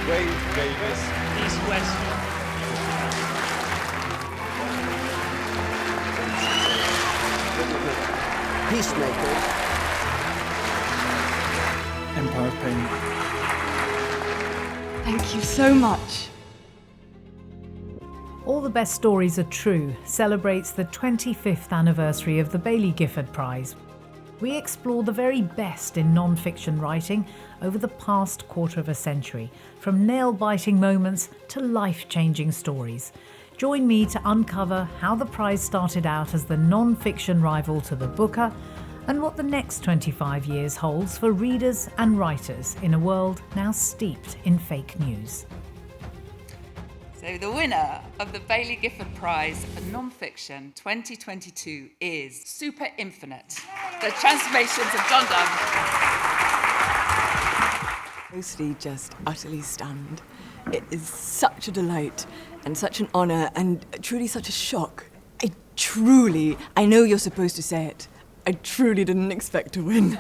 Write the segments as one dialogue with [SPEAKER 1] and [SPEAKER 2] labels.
[SPEAKER 1] Wave Davis.
[SPEAKER 2] East-West.
[SPEAKER 3] Peacemakers.
[SPEAKER 4] Empire of Pain.
[SPEAKER 5] Thank you so much.
[SPEAKER 6] All the Best Stories Are True celebrates the 25th anniversary of the Baillie Gifford Prize. We explore the very best in non-fiction writing over the past quarter of a century, from nail-biting moments to life-changing stories. Join me to uncover how the prize started out as the non-fiction rival to the Booker and what the next 25 years holds for readers and writers in a world now steeped in fake news.
[SPEAKER 7] So the winner of the Baillie Gifford Prize for Non-Fiction 2022 is Super Infinite, The Transformations of John Donne.
[SPEAKER 5] Mostly just utterly stunned. It is such a delight and such an honour and truly such a shock. I know you're supposed to say it. I truly didn't expect to win.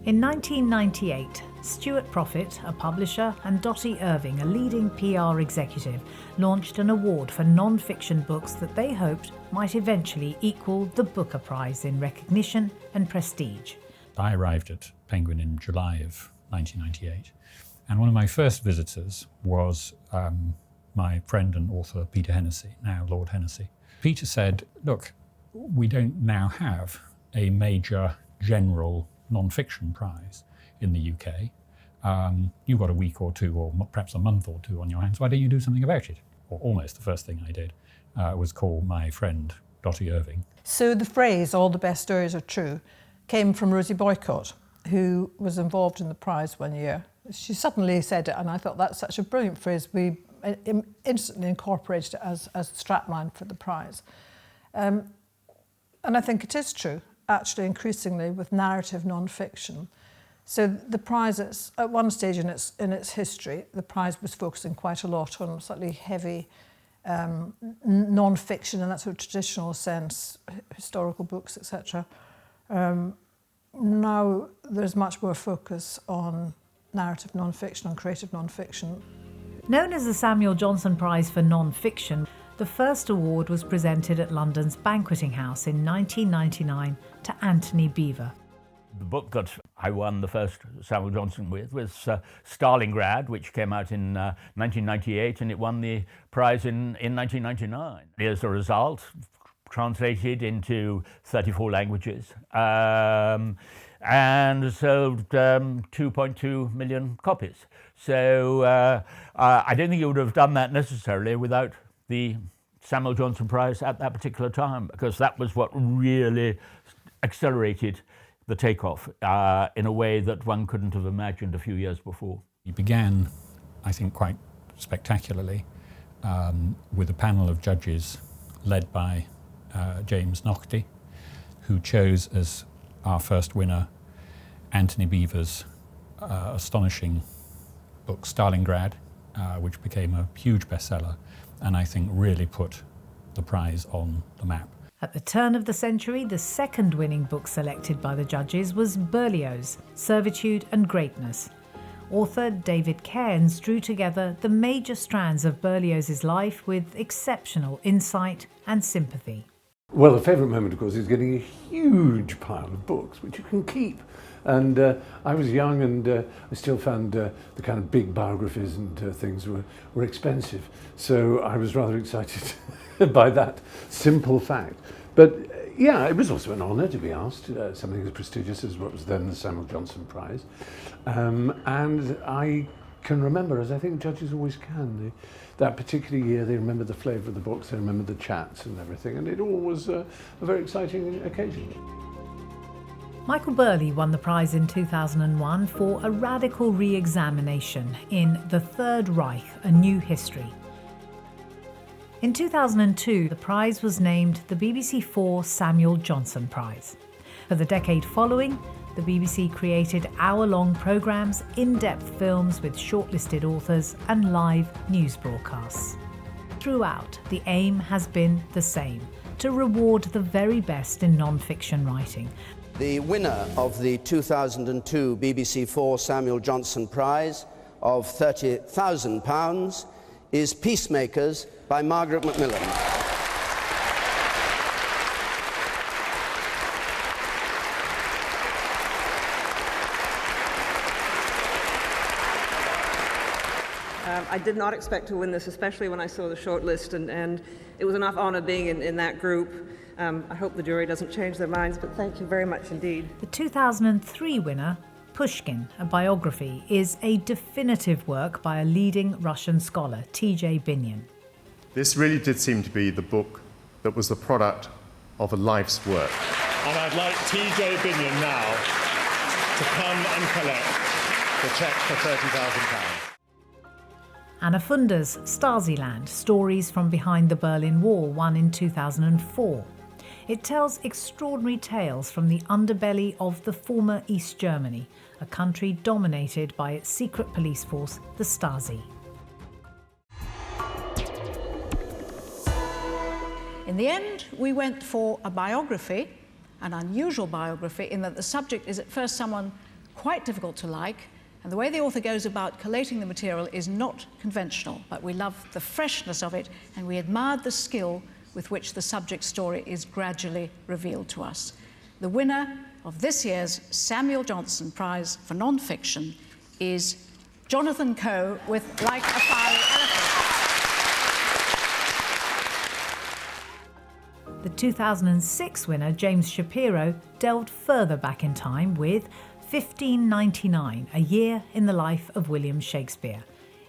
[SPEAKER 6] In 1998, Stuart Proffitt, a publisher, and Dottie Irving, a leading PR executive, launched an award for non-fiction books that they hoped might eventually equal the Booker Prize in recognition and prestige.
[SPEAKER 8] I arrived at Penguin in July of 1998, and one of my first visitors was my friend and author Peter Hennessy, now Lord Hennessy. Peter said, look, we don't now have a major general non-fiction prize in the UK. You've got a week or two, or perhaps a month or two on your hands. Why don't you do something about it? Or almost the first thing I did was call my friend Dottie Irving.
[SPEAKER 9] So the phrase, all the best stories are true, came from Rosie Boycott, who was involved in the prize one year. She suddenly said it, and I thought that's such a brilliant phrase. We instantly incorporated it as a strapline for the prize. And I think it is true, actually, increasingly with narrative non-fiction. So the prize, at one stage in its history, the prize was focusing quite a lot on slightly heavy non-fiction in that sort of traditional sense, historical books, etc. Now there's much more focus on narrative non-fiction, on creative non-fiction.
[SPEAKER 6] Known as the Samuel Johnson Prize for Non-Fiction, the first award was presented at London's Banqueting House in 1999 to Anthony Beevor.
[SPEAKER 10] The book that I won the first Samuel Johnson with was Stalingrad, which came out in 1998, and it won the prize in 1999. As a result, translated into 34 languages, and sold 2.2 million copies. So I don't think you would have done that necessarily without the Samuel Johnson Prize at that particular time, because that was what really accelerated the takeoff in a way that one couldn't have imagined a few years before.
[SPEAKER 8] He began, I think, quite spectacularly with a panel of judges led by James Naughtie, who chose as our first winner Anthony Beevor's astonishing book Stalingrad, which became a huge bestseller, and I think really put the prize on the map.
[SPEAKER 6] At the turn of the century, the second winning book selected by the judges was Berlioz, Servitude and Greatness. Author David Cairns drew together the major strands of Berlioz's life with exceptional insight and sympathy.
[SPEAKER 11] Well, a favourite moment, of course, is getting a huge pile of books, which you can keep. And I was young, and I still found the kind of big biographies and things were expensive. So I was rather excited by that simple fact. But yeah, it was also an honour to be asked, something as prestigious as what was then the Samuel Johnson Prize. And I can remember, as I think judges always can, that particular year they remember the flavour of the books, they remember the chats and everything, and it all was a very exciting occasion.
[SPEAKER 6] Michael Burley won the prize in 2001 for a radical re-examination in The Third Reich, A New History. In 2002, the prize was named the BBC4 Samuel Johnson Prize. For the decade following, the BBC created hour-long programmes, in-depth films with shortlisted authors and live news broadcasts. Throughout, the aim has been the same, to reward the very best in non-fiction writing.
[SPEAKER 3] The winner of the 2002 BBC4 Samuel Johnson Prize
[SPEAKER 1] of £30,000 is Peacemakers by Margaret Macmillan.
[SPEAKER 2] I did not expect to win this, especially when I saw the short list, and it was enough honour being in that group. I hope the jury doesn't change their minds, but thank you very much indeed.
[SPEAKER 6] The 2003 winner, Pushkin, a biography, is a definitive work by a leading Russian scholar, T.J. Binyon.
[SPEAKER 3] This really did seem to be the book that was the product of a life's work.
[SPEAKER 4] And I'd like T.J. Binyon now to come and collect the cheque for £30,000.
[SPEAKER 6] Anna Funder's Stasi-Land, Stories from Behind the Berlin Wall, won in 2004. It tells extraordinary tales from the underbelly of the former East Germany, a country dominated by its secret police force, the Stasi.
[SPEAKER 12] In the end, we went for a biography, an unusual biography, in that the subject is at first someone quite difficult to like, and the way the author goes about collating the material is not conventional, but we love the freshness of it, and we admired the skill with which the subject story is gradually revealed to us. The winner of this year's Samuel Johnson Prize for Non-Fiction is Jonathan Coe with Like a Fiery Elephant.
[SPEAKER 6] The 2006 winner, James Shapiro, delved further back in time with 1599, A Year in the Life of William Shakespeare.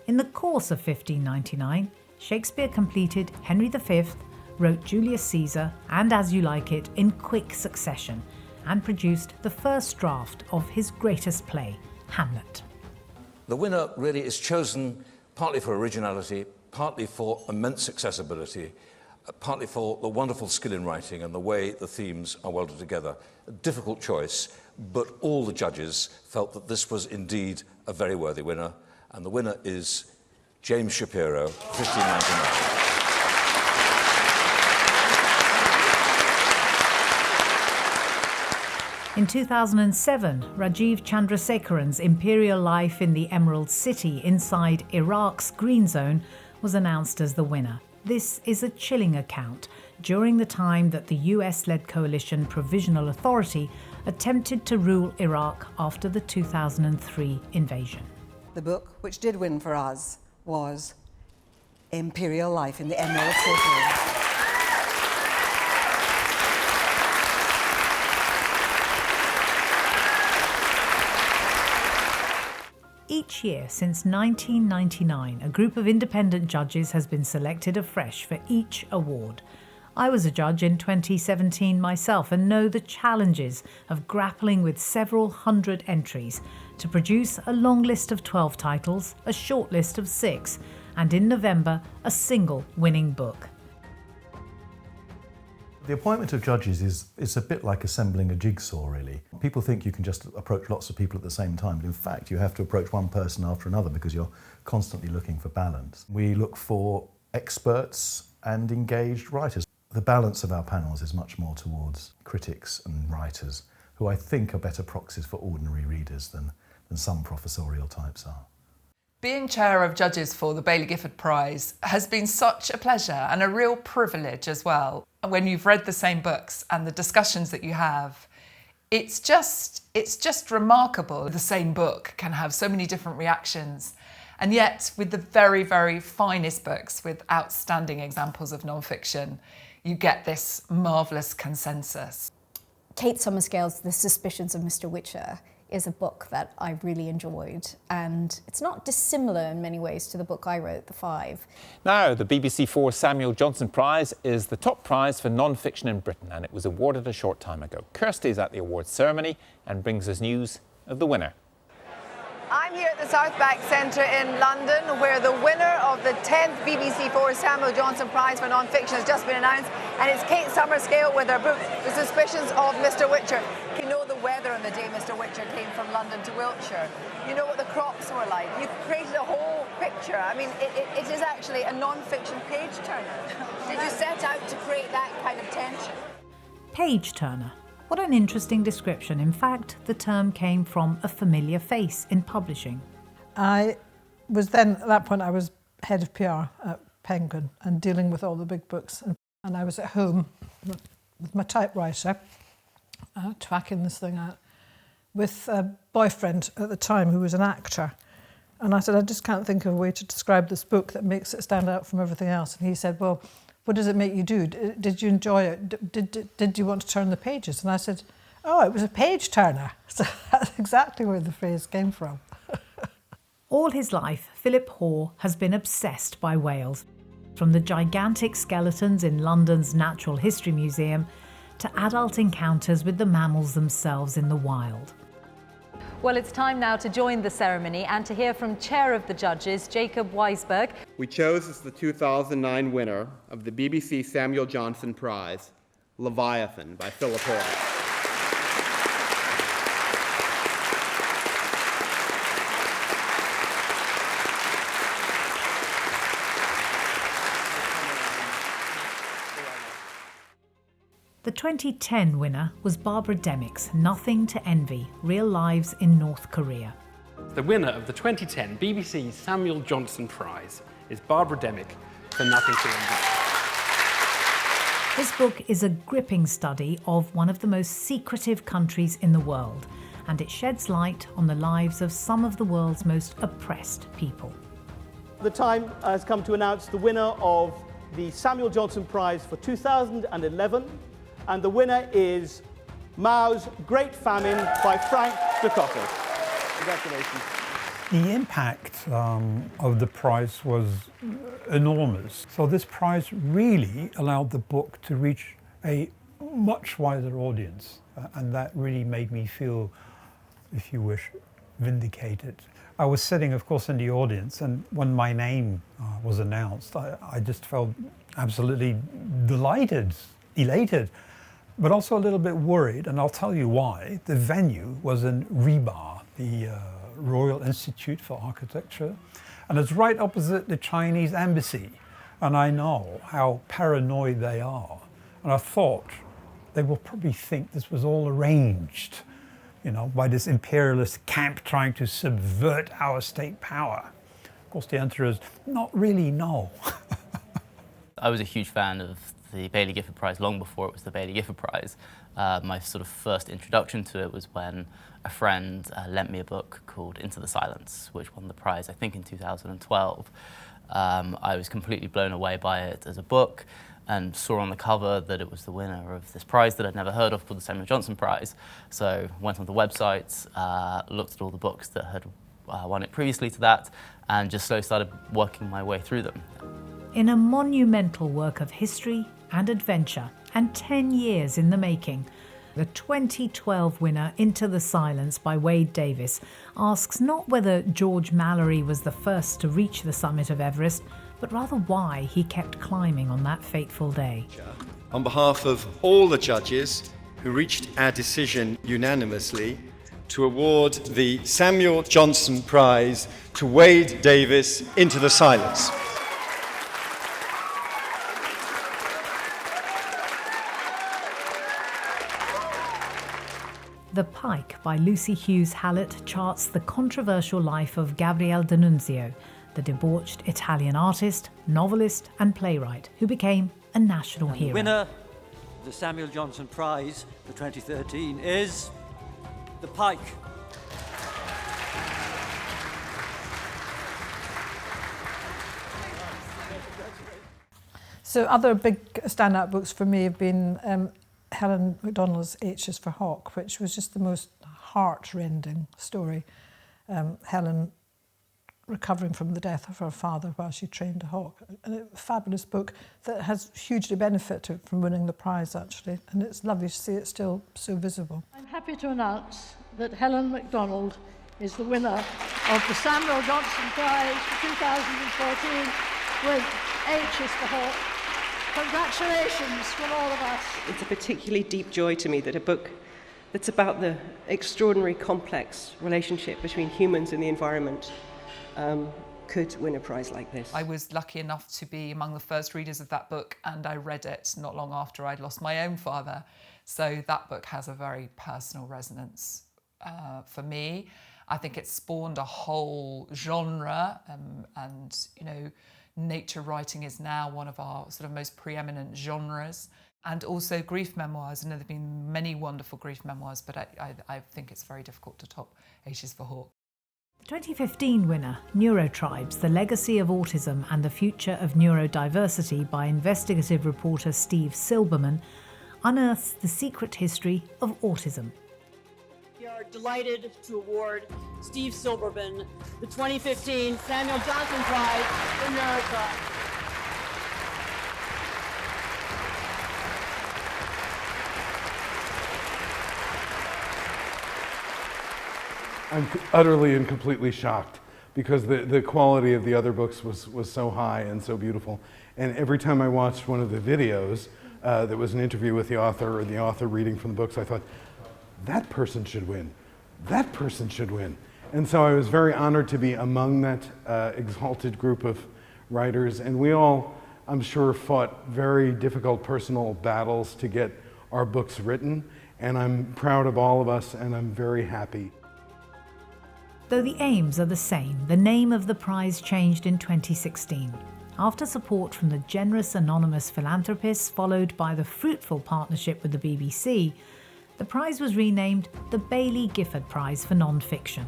[SPEAKER 6] In the course of 1599, Shakespeare completed Henry V, wrote Julius Caesar and As You Like It in quick succession, and produced the first draft of his greatest play, Hamlet.
[SPEAKER 13] The winner really is chosen partly for originality, partly for immense accessibility, partly for the wonderful skill in writing and the way the themes are welded together. A difficult choice, but all the judges felt that this was indeed a very worthy winner, and the winner is James Shapiro, 1599.
[SPEAKER 6] In 2007, Rajiv Chandrasekharan's Imperial Life in the Emerald City inside Iraq's Green Zone was announced as the winner. This is a chilling account during the time that the US-led coalition Provisional Authority attempted to rule Iraq after the 2003 invasion.
[SPEAKER 14] The book, which did win for us, was Imperial Life in the Emerald City.
[SPEAKER 6] Each year since 1999, a group of independent judges has been selected afresh for each award. I was a judge in 2017 myself and know the challenges of grappling with several hundred entries to produce a long list of 12 titles, a short list of 6, and in November, a single winning book.
[SPEAKER 15] The appointment of judges is a bit like assembling a jigsaw, really. People think you can just approach lots of people at the same time, but in fact you have to approach one person after another because you're constantly looking for balance. We look for experts and engaged writers. The balance of our panels is much more towards critics and writers, who I think are better proxies for ordinary readers than some professorial types are.
[SPEAKER 16] Being chair of judges for the Baillie Gifford Prize has been such a pleasure and a real privilege as well. When you've read the same books and the discussions that you have, it's just remarkable. The same book can have so many different reactions. And yet, with the very, very finest books, with outstanding examples of non-fiction, you get this marvellous consensus.
[SPEAKER 17] Kate Summerscale's The Suspicions of Mr. Witcher is a book that I really enjoyed, and it's not dissimilar in many ways to the book I wrote, The Five.
[SPEAKER 18] Now, the BBC4 Samuel Johnson Prize is the top prize for non-fiction in Britain, and it was awarded a short time ago. Kirsty is at the awards ceremony and brings us news of the winner.
[SPEAKER 19] I'm here at the South Bank Centre in London, where the winner of the 10th BBC4 Samuel Johnson Prize for Non-Fiction has just been announced, and it's Kate Summerscale with her book, The Suspicions of Mr. Witcher. You know the weather on the day Mr. Witcher came from London to Wiltshire. You know what the crops were like. You've created a whole picture. I mean, it is actually a non-fiction page-turner. Did you set out to create that kind of tension?
[SPEAKER 6] Page-turner. What an interesting description. In fact, the term came from a familiar face in publishing.
[SPEAKER 9] I was then, at that point, I was head of PR at Penguin and dealing with all the big books. And I was at home with my typewriter, tracking this thing out, with a boyfriend at the time who was an actor. And I said, I just can't think of a way to describe this book that makes it stand out from everything else. And he said, well, what does it make you do? Did you enjoy it? Did you want to turn the pages? And I said, oh, it was a page turner. So that's exactly where the phrase came from.
[SPEAKER 6] All his life, Philip Hoare has been obsessed by whales, from the gigantic skeletons in London's Natural History Museum to adult encounters with the mammals themselves in the wild.
[SPEAKER 20] Well, it's time now to join the ceremony and to hear from Chair of the Judges, Jacob Weisberg.
[SPEAKER 21] We chose as the 2009 winner of the BBC Samuel Johnson Prize, Leviathan by Philip Hoare.
[SPEAKER 6] The 2010 winner was Barbara Demick's Nothing to Envy, Real Lives in North Korea.
[SPEAKER 22] The winner of the 2010 BBC Samuel Johnson Prize is Barbara Demick for Nothing to Envy.
[SPEAKER 6] This book is a gripping study of one of the most secretive countries in the world, and it sheds light on the lives of some of the world's most oppressed people.
[SPEAKER 23] The time has come to announce the winner of the Samuel Johnson Prize for 2011. And the winner is Mao's Great Famine by Frank Stakokos. Congratulations.
[SPEAKER 24] The impact of the prize was enormous. So this prize really allowed the book to reach a much wider audience. And that really made me feel, if you wish, vindicated. I was sitting, of course, in the audience, and when my name was announced, I just felt absolutely delighted, elated, but also a little bit worried, and I'll tell you why. The venue was in Rebar, the Royal Institute for Architecture, and it's right opposite the Chinese embassy. And I know how paranoid they are. And I thought they will probably think this was all arranged, you know, by this imperialist camp trying to subvert our state power. Of course, the answer is not really, no.
[SPEAKER 25] I was a huge fan of the Baillie Gifford Prize long before it was the Baillie Gifford Prize. My sort of first introduction to it was when a friend lent me a book called Into the Silence, which won the prize, I think, in 2012. I was completely blown away by it as a book and saw on the cover that it was the winner of this prize that I'd never heard of called the Samuel Johnson Prize. So went on the website, looked at all the books that had won it previously to that, and just slowly started working my way through them.
[SPEAKER 6] In a monumental work of history and adventure, and 10 years in the making, the 2012 winner, Into the Silence by Wade Davis, asks not whether George Mallory was the first to reach the summit of Everest, but rather why he kept climbing on that fateful day.
[SPEAKER 26] On behalf of all the judges who reached our decision unanimously to award the Samuel Johnson Prize to Wade Davis, Into the Silence.
[SPEAKER 6] The Pike by Lucy Hughes Hallett charts the controversial life of Gabriele D'Annunzio, the debauched Italian artist, novelist and playwright who became a national hero.
[SPEAKER 27] The winner of the Samuel Johnson Prize for 2013 is The Pike.
[SPEAKER 9] So other big standout books for me have been Helen Macdonald's H is for Hawk, which was just the most heart-rending story. Helen recovering from the death of her father while she trained a hawk. A fabulous book that has hugely benefited from winning the prize, actually, and it's lovely to see it still so visible.
[SPEAKER 28] I'm happy to announce that Helen Macdonald is the winner of the Samuel Johnson Prize for 2014 with H is for Hawk. Congratulations from all of us.
[SPEAKER 29] It's a particularly deep joy to me that a book that's about the extraordinary complex relationship between humans and the environment could win a prize like this.
[SPEAKER 16] I was lucky enough to be among the first readers of that book, and I read it not long after I'd lost my own father. So that book has a very personal resonance for me. I think it's spawned a whole genre, and nature writing is now one of our sort of most preeminent genres. And also grief memoirs. I know there have been many wonderful grief memoirs, but I think it's very difficult to top H's for Hawke.
[SPEAKER 6] The 2015 winner, Neurotribes, The Legacy of Autism and the Future of Neurodiversity by investigative reporter Steve Silberman, unearths the secret history of autism.
[SPEAKER 1] We are delighted to award Steve Silberman the 2015 Samuel Johnson Prize for Neurotribes.
[SPEAKER 2] I'm utterly and completely shocked because the quality of the other books was so high and so beautiful. And every time I watched one of the videos that was an interview with the author or the author reading from the books, I thought, that person should win. That person should win. And so I was very honored to be among that exalted group of writers. And we all, I'm sure, fought very difficult personal battles to get our books written. And I'm proud of all of us, and I'm very happy.
[SPEAKER 6] Though the aims are the same, the name of the prize changed in 2016. After support from the generous anonymous philanthropists, followed by the fruitful partnership with the BBC, the prize was renamed the Baillie Gifford Prize for Non-Fiction.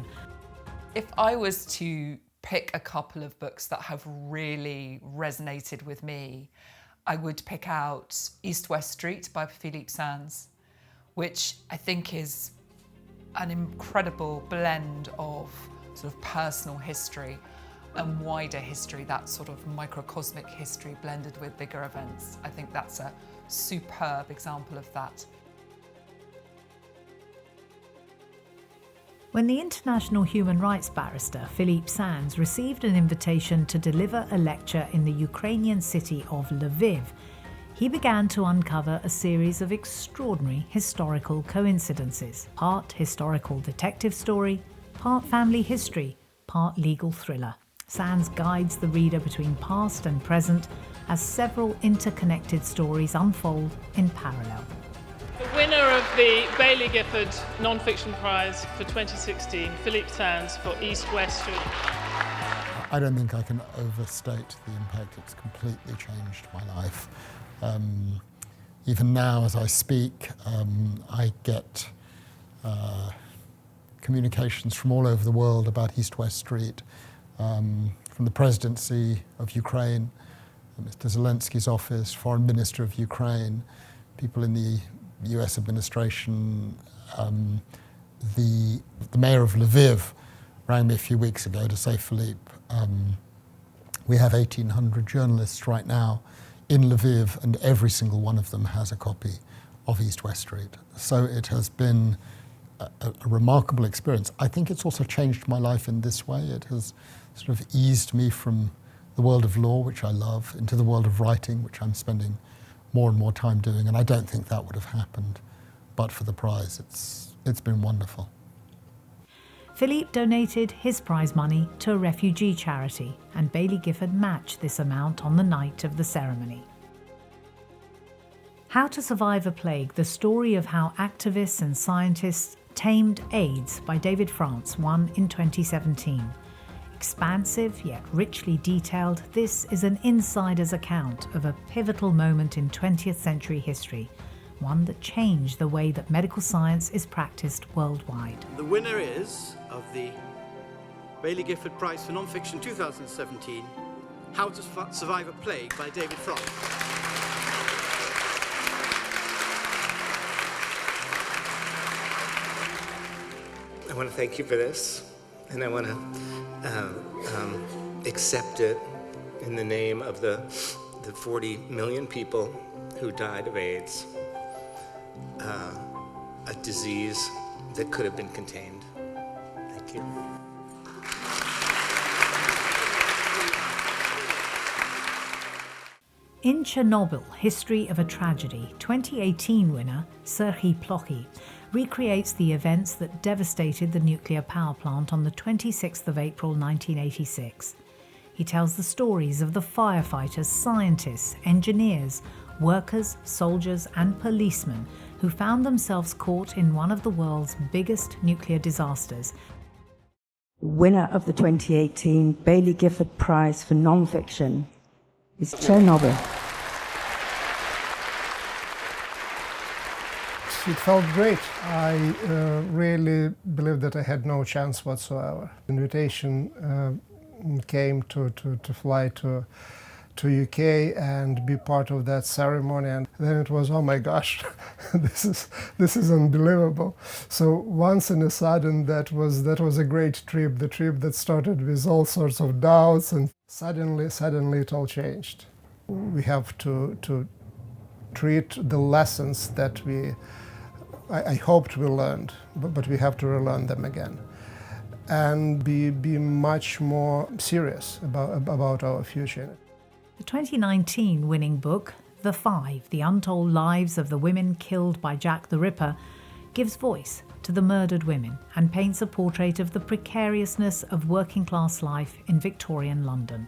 [SPEAKER 16] If I was to pick a couple of books that have really resonated with me, I would pick out East West Street by Philippe Sands, which I think is an incredible blend of sort of personal history and wider history, that sort of microcosmic history blended with bigger events. I think that's a superb example of that.
[SPEAKER 6] When the international human rights barrister Philippe Sands received an invitation to deliver a lecture in the Ukrainian city of Lviv, he began to uncover a series of extraordinary historical coincidences. Part historical detective story, part family history, part legal thriller. Sands guides the reader between past and present as several interconnected stories unfold in parallel.
[SPEAKER 3] The winner of the Baillie Gifford Non-Fiction Prize for 2016, Philippe Sands for East West Street.
[SPEAKER 4] I don't think I can overstate the impact. It's completely changed my life. Even now, as I speak, I get communications from all over the world about East West Street, from the presidency of Ukraine, Mr. Zelensky's office, Foreign Minister of Ukraine, people in the US administration. The mayor of Lviv rang me a few weeks ago to say, Philippe, we have 1,800 journalists right now in Lviv, and every single one of them has a copy of East West Street. So it has been a remarkable experience. I think it's also changed my life in this way. It has sort of eased me from the world of law, which I love, into the world of writing, which I'm spending more and more time doing, and I don't think that would have happened but for the prize. It's been wonderful.
[SPEAKER 6] Philippe donated his prize money to a refugee charity, and Baillie Gifford matched this amount on the night of the ceremony. How to Survive a Plague, the story of how activists and scientists tamed AIDS by David France, won in 2017. Expansive yet richly detailed, this is an insider's account of a pivotal moment in 20th century history, one that changed the way that medical science is practiced worldwide.
[SPEAKER 23] The winner is of the Baillie Gifford Prize for Non-Fiction 2017, How to Survive a Plague by David France.
[SPEAKER 5] I want to thank you for this, and I want to accept it in the name of the 40 million people who died of AIDS, a disease that could have been contained. Thank you.
[SPEAKER 6] In Chernobyl, History of a Tragedy, 2018 winner Serhii Plokhy recreates the events that devastated the nuclear power plant on the 26th of April 1986. He tells the stories of the firefighters, scientists, engineers, workers, soldiers and policemen who found themselves caught in one of the world's biggest nuclear disasters
[SPEAKER 7] Winner of the 2018 Baillie Gifford Prize for Non-Fiction is Chernobyl.
[SPEAKER 8] It felt great. I really believed that I had no chance whatsoever. The invitation came to fly to UK and be part of that ceremony, and then it was, oh my gosh, this is unbelievable. So once in a sudden, that was a great trip. The trip that started with all sorts of doubts, and suddenly it all changed. We have to treat the lessons that I hoped we learned, but we have to relearn them again, and be much more serious about our future.
[SPEAKER 6] The 2019 winning book, The Five, The Untold Lives of the Women Killed by Jack the Ripper, gives voice to the murdered women and paints a portrait of the precariousness of working-class life in Victorian London.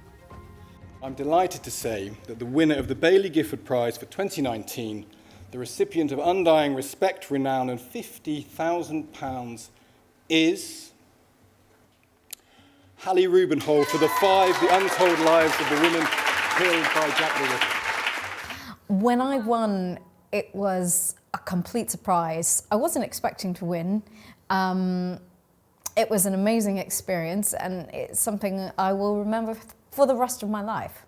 [SPEAKER 10] I'm delighted to say that the winner of the Baillie Gifford Prize for 2019, the recipient of undying respect, renown and £50,000 is Hallie Rubenhold for The Five, The Untold Lives of the Women Killed by Jack the Ripper.
[SPEAKER 11] When I won, it was a complete surprise. I wasn't expecting to win. It was an amazing experience, and it's something I will remember for the rest of my life.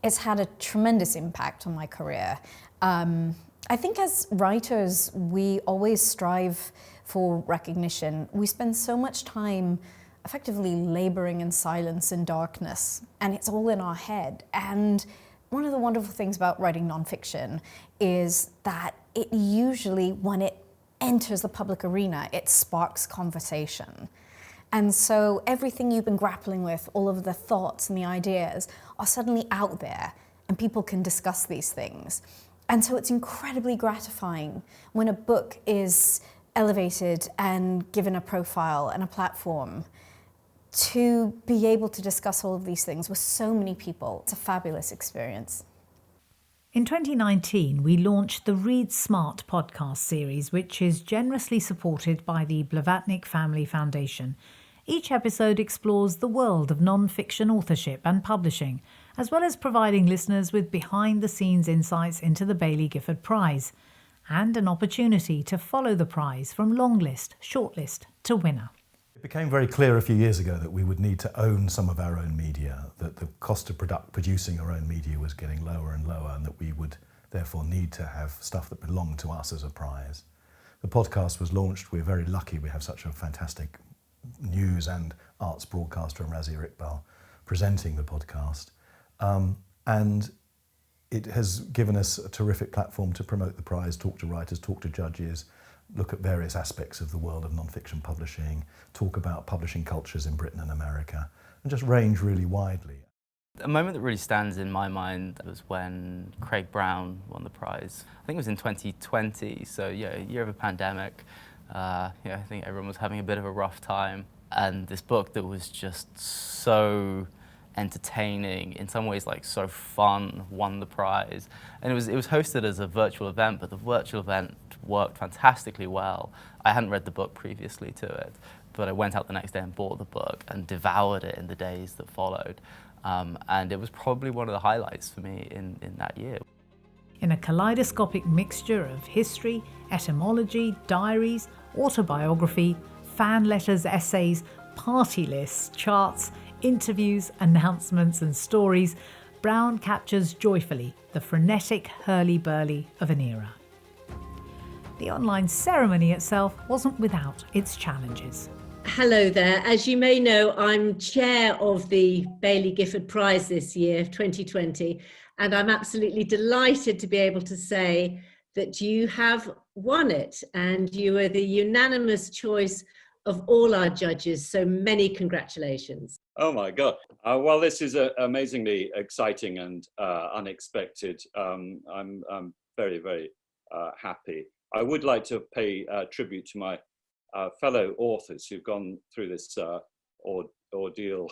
[SPEAKER 11] It's had a tremendous impact on my career. I think as writers, we always strive for recognition. We spend so much time effectively laboring in silence and darkness, and it's all in our head. And one of the wonderful things about writing nonfiction is that it usually, when it enters the public arena, it sparks conversation. And so everything you've been grappling with, all of the thoughts and the ideas, are suddenly out there, and people can discuss these things. And so it's incredibly gratifying when a book is elevated and given a profile and a platform to be able to discuss all of these things with so many people. It's a fabulous experience.
[SPEAKER 6] In 2019, we launched the Read Smart podcast series, which is generously supported by the Blavatnik Family Foundation. Each episode explores the world of non-fiction authorship and publishing, as well as providing listeners with behind-the-scenes insights into the Baillie Gifford Prize, and an opportunity to follow the prize from longlist, shortlist to winner.
[SPEAKER 12] It became very clear a few years ago that we would need to own some of our own media, that the cost of producing our own media was getting lower and lower, and that we would therefore need to have stuff that belonged to us as a prize. The podcast was launched. We're very lucky we have such a fantastic news and arts broadcaster, Razia Iqbal, presenting the podcast. And it has given us a terrific platform to promote the prize, talk to writers, talk to judges, look at various aspects of the world of non-fiction publishing, talk about publishing cultures in Britain and America, and just range really widely.
[SPEAKER 25] A moment that really stands in my mind was when Craig Brown won the prize. I think it was in 2020, so yeah, year of a pandemic. I think everyone was having a bit of a rough time. And this book that was just so entertaining, in some ways like so fun, won the prize. And it was hosted as a virtual event, but the virtual event worked fantastically well. I hadn't read the book previously to it, but I went out the next day and bought the book and devoured it in the days that followed. And it was probably one of the highlights for me in that year.
[SPEAKER 6] In a kaleidoscopic mixture of history, etymology, diaries, autobiography, fan letters, essays, party lists, charts, interviews, announcements and stories, Brown captures joyfully the frenetic hurly-burly of an era. The online ceremony itself wasn't without its challenges.
[SPEAKER 13] Hello there. As you may know, I'm chair of the Baillie Gifford Prize this year, 2020, and I'm absolutely delighted to be able to say that you have won it, and you are the unanimous choice of all our judges, so many congratulations.
[SPEAKER 14] Oh my God. Well, this is amazingly exciting and unexpected. I'm very, very happy. I would like to pay tribute to my fellow authors who've gone through this ordeal.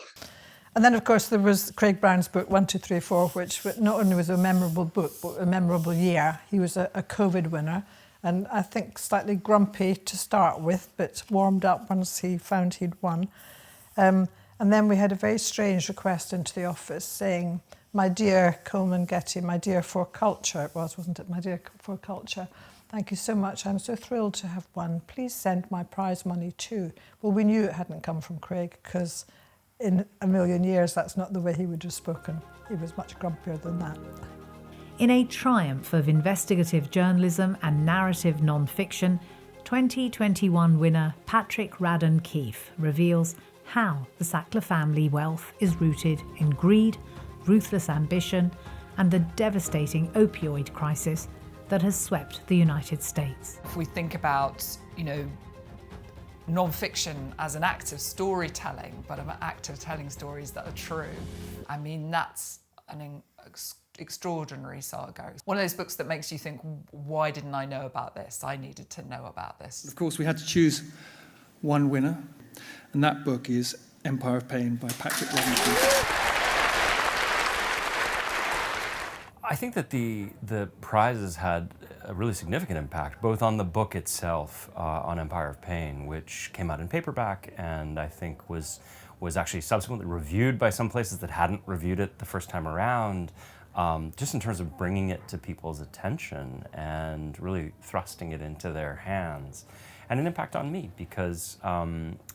[SPEAKER 9] And then, of course, there was Craig Brown's book, 1, 2, 3, 4, which not only was a memorable book, but a memorable year. He was a COVID winner, and I think slightly grumpy to start with, but warmed up once he found he'd won. And then we had a very strange request into the office saying, my dear Coleman Getty, my dear For Culture, it was, wasn't it? My dear For Culture, thank you so much. I'm so thrilled to have won. Please send my prize money too. Well, we knew it hadn't come from Craig because in a million years, that's not the way he would have spoken. He was much grumpier than that.
[SPEAKER 6] In a triumph of investigative journalism and narrative non-fiction, 2021 winner Patrick Radden Keefe reveals how the Sackler family wealth is rooted in greed, ruthless ambition, and the devastating opioid crisis that has swept the United States.
[SPEAKER 16] If we think about, non-fiction as an act of storytelling, but an act of telling stories that are true, I mean, that's an extraordinary saga. One of those books that makes you think, why didn't I know about this? I needed to know about this.
[SPEAKER 15] Of course, we had to choose one winner, and that book is Empire of Pain by Patrick Radden Keefe.
[SPEAKER 17] I think that the prizes had a really significant impact, both on the book itself, on Empire of Pain, which came out in paperback and I think was actually subsequently reviewed by some places that hadn't reviewed it the first time around, just in terms of bringing it to people's attention and really thrusting it into their hands. And an impact on me, because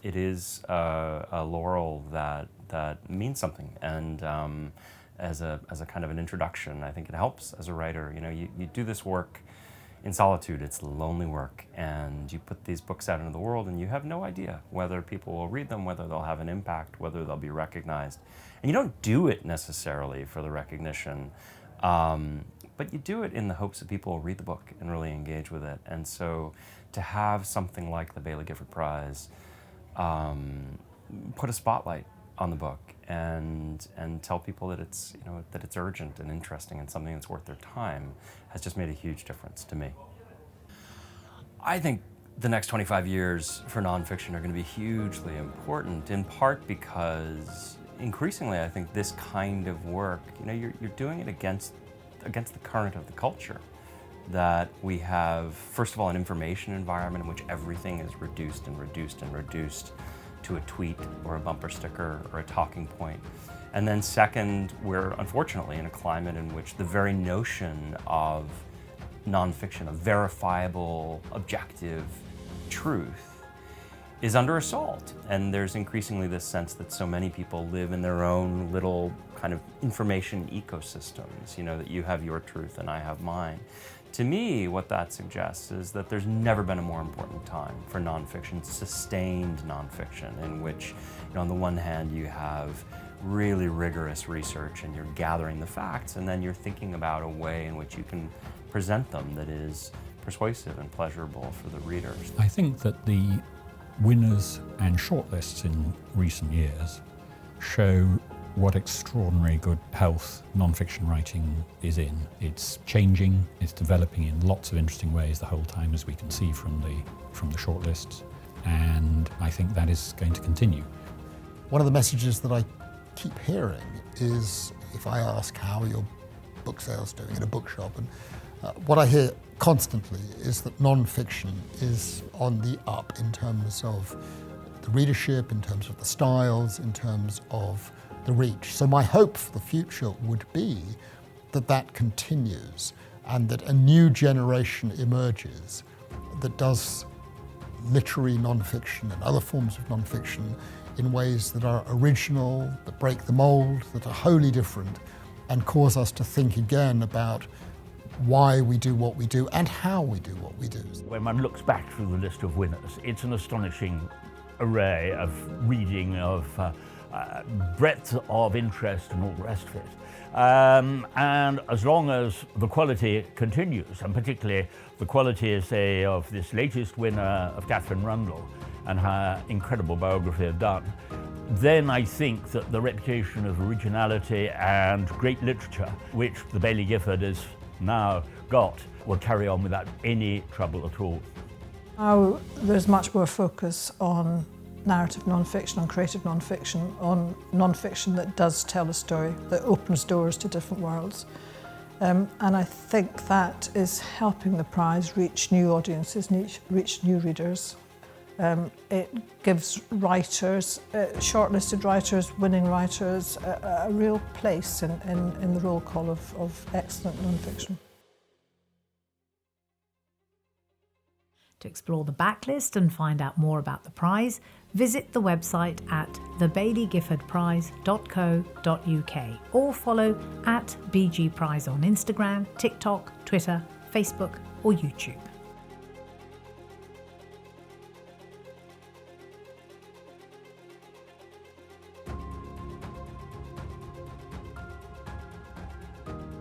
[SPEAKER 17] it is a laurel that means something. And as a kind of an introduction, I think it helps as a writer. You do this work in solitude. It's lonely work, and you put these books out into the world, and you have no idea whether people will read them, whether they'll have an impact, whether they'll be recognized. And you don't do it necessarily for the recognition, but you do it in the hopes that people will read the book and really engage with it. And so to have something like the Baillie Gifford Prize put a spotlight on the book and tell people that it's that it's urgent and interesting and something that's worth their time has just made a huge difference to me. I think the next 25 years for nonfiction are going to be hugely important, in part because increasingly I think this kind of work, you're doing it against the current of the culture. That we have, first of all, an information environment in which everything is reduced and reduced and reduced to a tweet or a bumper sticker or a talking point. And then second, we're unfortunately in a climate in which the very notion of nonfiction, of verifiable, objective truth, is under assault. And there's increasingly this sense that so many people live in their own little kind of information ecosystems, that you have your truth and I have mine. To me, what that suggests is that there's never been a more important time for nonfiction, sustained nonfiction, in which, on the one hand, you have really rigorous research and you're gathering the facts, and then you're thinking about a way in which you can present them that is persuasive and pleasurable for the readers.
[SPEAKER 18] I think that the winners and shortlists in recent years show what extraordinary good health nonfiction writing is in. It's changing, it's developing in lots of interesting ways the whole time, as we can see from the shortlists, and I think that is going to continue.
[SPEAKER 4] One of the messages that I keep hearing is, if I ask how are your book sales doing in a bookshop, and what I hear constantly is that nonfiction is on the up in terms of the readership, in terms of the styles, in terms of the reach. So my hope for the future would be that that continues and that a new generation emerges that does literary nonfiction and other forms of nonfiction in ways that are original, that break the mold, that are wholly different, and cause us to think again about why we do what we do and how we do what we do.
[SPEAKER 19] When one looks back through the list of winners, it's an astonishing array of reading, of breadth of interest and all the rest of it. And as long as the quality continues, and particularly the quality, say, of this latest winner of Catherine Rundle and her incredible biography of Donne, then I think that the reputation of originality and great literature, which the Baillie Gifford has now got, will carry on without any trouble at all.
[SPEAKER 9] Now there's much more focus on narrative non-fiction, on creative non-fiction, on non-fiction that does tell a story, that opens doors to different worlds. And I think that is helping the prize reach new audiences, reach new readers. It gives writers, shortlisted writers, winning writers, a real place in the roll call of excellent non-fiction.
[SPEAKER 6] To explore the backlist and find out more about the prize, visit the website at thebaileygiffordprize.co.uk or follow @BG Prize on Instagram, TikTok, Twitter, Facebook or YouTube.